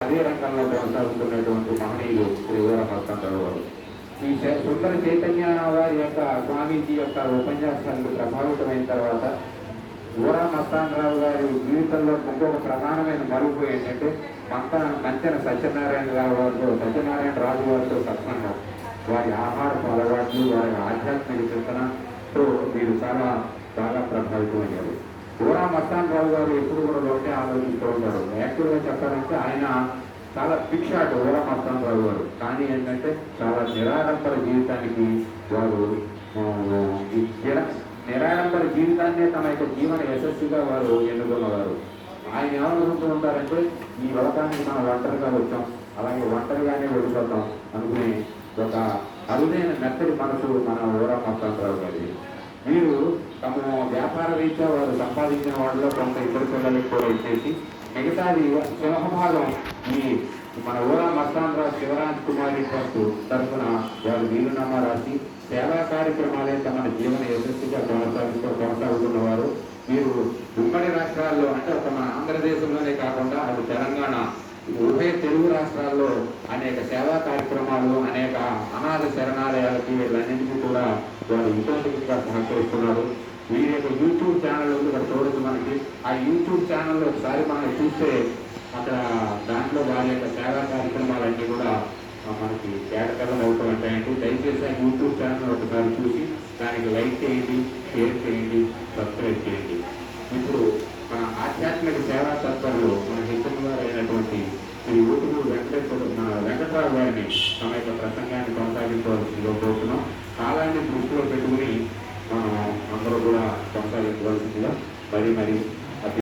అదే రంగంలో కొనసాగుతున్నటువంటి మహనీయులు శ్రీ ఊర మస్తానరావు గారు. ఈ సుందర చైతన్య వారి యొక్క స్వామీజీ యొక్క ఉపన్యాసాలకు ప్రభావితమైన తర్వాత ఊర మస్తానరావు గారి జీవితంలో ఇంకొక ప్రధానమైన మలుపు ఏంటంటే మంచెన సత్యనారాయణ రాజు వారితో సత్సంగం. వారి ఆహారపు అలవాట్లు, వారి ఆధ్యాత్మిక చింతనతో వీరు చాలా బాగా ప్రభావితమయ్యారు. ఊర మస్తానరావు గారు ఎప్పుడు కూడా ఒకటే ఆలోచిస్తూ ఉంటారు. యాక్చువల్గా చెప్పాలంటే ఆయన చాలా పిక్షాట్ ఊర మస్తానరావు గారు. కానీ ఏంటంటే చాలా నిరాడంబర జీవితానికి వారు నిరాడంబర జీవితాన్నే తమ యొక్క జీవన యశస్సుగా వారు ఎన్నుకున్నవారు. ఆయన ఏమనుకుంటూ ఉంటారంటే ఈ లోకానికి మనం ఒంటరిగా వచ్చాం, అలాగే ఒంటరిగానే వెళ్ళిపోతాం అనుకునే ఒక అరుదైన మెత్తడి మనసు మన ఊర మస్తానరావు గారి. వీరు తమ వ్యాపార రీత్యా వారు సంపాదించిన వాటిలో కొంత ఇద్దరు పిల్లలకు కూడా ఇచ్చేసి మిగతాది సింహభాగం ఈ మన ఊర మస్తానరావు శివరాజ్ కుమారి ట్రస్ట్ తరఫున వారు వీలునామా రాసి సేవా కార్యక్రమాలే తమ జీవన యశస్సుగా కొనసాగుతున్నవారు. వీరు ఉమ్మడి రాష్ట్రాల్లో అంటే ఒక మన ఆంధ్రదేశంలోనే కాకుండా అటు తెలంగాణ, ఉభయ తెలుగు రాష్ట్రాల్లో అనేక సేవా కార్యక్రమాలు, అనేక అనాథ శరణాలయాలకి వీళ్ళన్నింటికీ కూడా వారు ఇంకోటిగా సహకరిస్తున్నారు. వీరి యొక్క యూట్యూబ్ ఛానల్ ఉంది, ఇక్కడ చూడొచ్చు మనకి. ఆ యూట్యూబ్ ఛానల్లో ఒకసారి మనం చూస్తే అక్కడ దాంట్లో వారి యొక్క సేవా కార్యక్రమాలన్నీ కూడా మనకి కేటకలం అవుతూ ఉంటాయండి. దయచేసి ఆ యూట్యూబ్ ఛానల్ ఒకసారి చూసి దానికి లైక్ చేయండి, షేర్ చేయండి, సబ్స్క్రైబ్ చేయండి. ఇప్పుడు మన ఆధ్యాత్మిక సేవా తత్పరులు మన హితము గారు అయినటువంటి శ్రీ ఊటుమూరు వెంకటరావు గారిని తమ యొక్క ప్రసంగాన్ని కొనసాగించవలసిందిగా కోరుతున్నాం. కాలాన్ని దృష్టిలో పెట్టుకుని మనం అందరూ కూడా కొనసాగించవలసిందిగా మరి